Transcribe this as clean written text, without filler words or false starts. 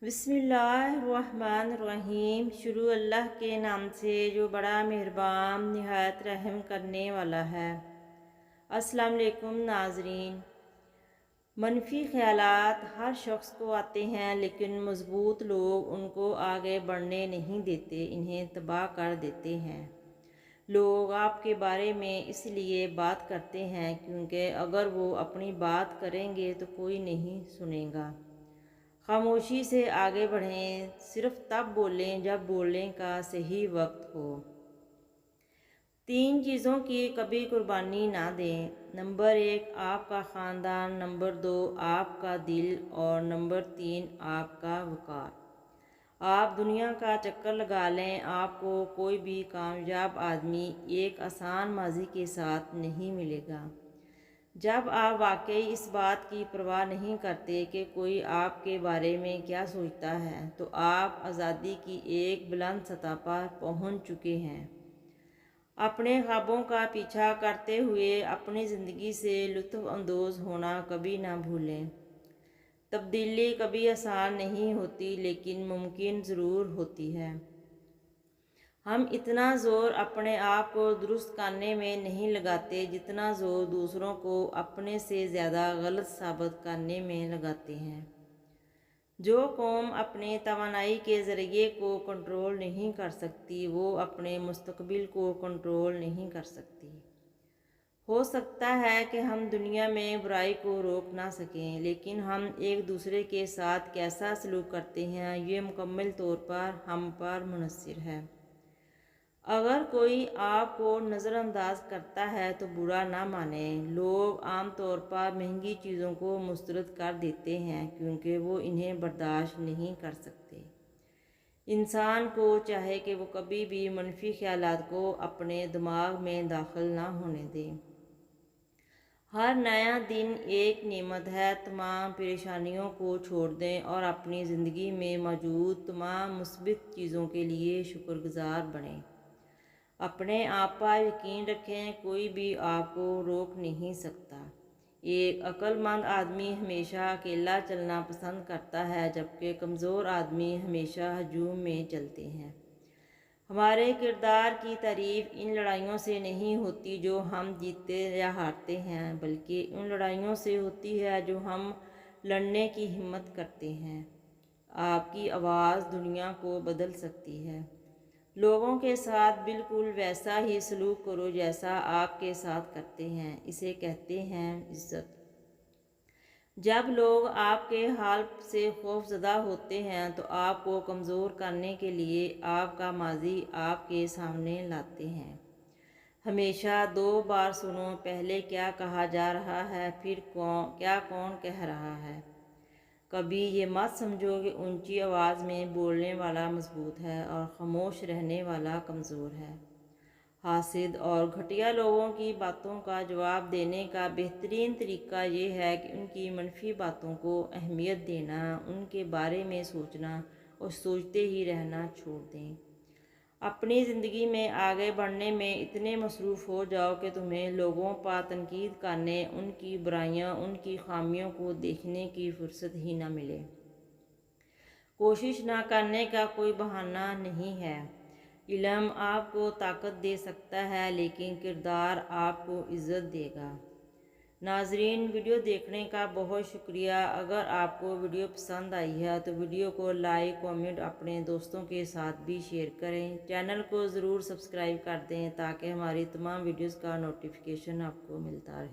बिस्मिल्लाहिर्रहमानिर्रहीम। शुरू अल्लाह के नाम से जो बड़ा मेहरबान निहायत रहम करने वाला है। अस्सलाम वालेकुम नाज़रीन। मनफी ख़यालात हर शख्स को आते हैं, लेकिन मज़बूत लोग उनको आगे बढ़ने नहीं देते, इन्हें तबाह कर देते हैं। लोग आपके बारे में इसलिए बात करते हैं क्योंकि अगर वो अपनी बात करेंगे तो कोई नहीं सुनेगा। खामोशी से आगे बढ़ें, सिर्फ तब बोलें जब बोलने का सही वक्त हो। 3 चीज़ों की कभी कुर्बानी ना दें। नंबर 1 आपका ख़ानदान, नंबर 2 आपका दिल और नंबर 3 आपका वक़ार। आप दुनिया का चक्कर लगा लें, आपको कोई भी कामयाब आदमी एक आसान माजी के साथ नहीं मिलेगा। जब आप वाकई इस बात की परवाह नहीं करते कि कोई आपके बारे में क्या सोचता है, तो आप आज़ादी की एक बुलंद सतह पर पहुंच चुके हैं। अपने ख्वाबों का पीछा करते हुए अपनी ज़िंदगी से लुत्फ़ अंदोज़ होना कभी ना भूलें। तब्दीली कभी आसान नहीं होती, लेकिन मुमकिन ज़रूर होती है। हम इतना ज़ोर अपने आप को दुरुस्त करने में नहीं लगाते जितना ज़ोर दूसरों को अपने से ज़्यादा गलत साबित करने में लगाते हैं। जो कौम अपने तवानाई के ज़रिए को कंट्रोल नहीं कर सकती, वो अपने मुस्तकबिल को कंट्रोल नहीं कर सकती। हो सकता है कि हम दुनिया में बुराई को रोक ना सकें, लेकिन हम एक दूसरे के साथ कैसा सलूक करते हैं, ये मुकम्मल तौर पर हम पर मुनहसर है। अगर कोई आपको नज़रअंदाज करता है तो बुरा ना माने। लोग आमतौर पर महंगी चीज़ों को मुस्तरद कर देते हैं क्योंकि वो इन्हें बर्दाश्त नहीं कर सकते। इंसान को चाहे कि वो कभी भी मनफी ख्यालात को अपने दिमाग में दाखिल ना होने दे। हर नया दिन एक नेमत है। तमाम परेशानियों को छोड़ दें और अपनी ज़िंदगी में मौजूद तमाम मुस्बित चीज़ों के लिए शुक्रगुज़ार बनें। अपने आप पर यकीन रखें, कोई भी आपको रोक नहीं सकता। एक अक्लमंद आदमी हमेशा अकेला चलना पसंद करता है, जबकि कमज़ोर आदमी हमेशा हजूम में चलते हैं। हमारे किरदार की तारीफ़ इन लड़ाइयों से नहीं होती जो हम जीतते या हारते हैं, बल्कि उन लड़ाइयों से होती है जो हम लड़ने की हिम्मत करते हैं। आपकी आवाज़ दुनिया को बदल सकती है। लोगों के साथ बिल्कुल वैसा ही सलूक करो जैसा आपके साथ करते हैं, इसे कहते हैं इज्जत। जब लोग आपके हाल से खौफज़दा होते हैं तो आपको कमज़ोर करने के लिए आपका माजी आपके सामने लाते हैं। हमेशा 2 बार सुनो, पहले क्या कहा जा रहा है, फिर कौन कह रहा है। कभी ये मत समझो कि ऊंची आवाज़ में बोलने वाला मजबूत है और खामोश रहने वाला कमज़ोर है। हासिद और घटिया लोगों की बातों का जवाब देने का बेहतरीन तरीका ये है कि उनकी मनफी बातों को अहमियत देना, उनके बारे में सोचना और सोचते ही रहना छोड़ दें। अपनी ज़िंदगी में आगे बढ़ने में इतने मसरूफ़ हो जाओ कि तुम्हें लोगों पर तनकीद करने, उनकी बुराइयां, उनकी खामियों को देखने की फुर्सत ही ना मिले। कोशिश ना करने का कोई बहाना नहीं है। इल्म आपको ताकत दे सकता है, लेकिन किरदार आपको इज़्ज़त देगा। नाजरीन, वीडियो देखने का बहुत शुक्रिया। अगर आपको वीडियो पसंद आई है तो वीडियो को लाइक, कमेंट, अपने दोस्तों के साथ भी शेयर करें। चैनल को ज़रूर सब्सक्राइब कर दें ताकि हमारी तमाम वीडियोस का नोटिफिकेशन आपको मिलता रहे।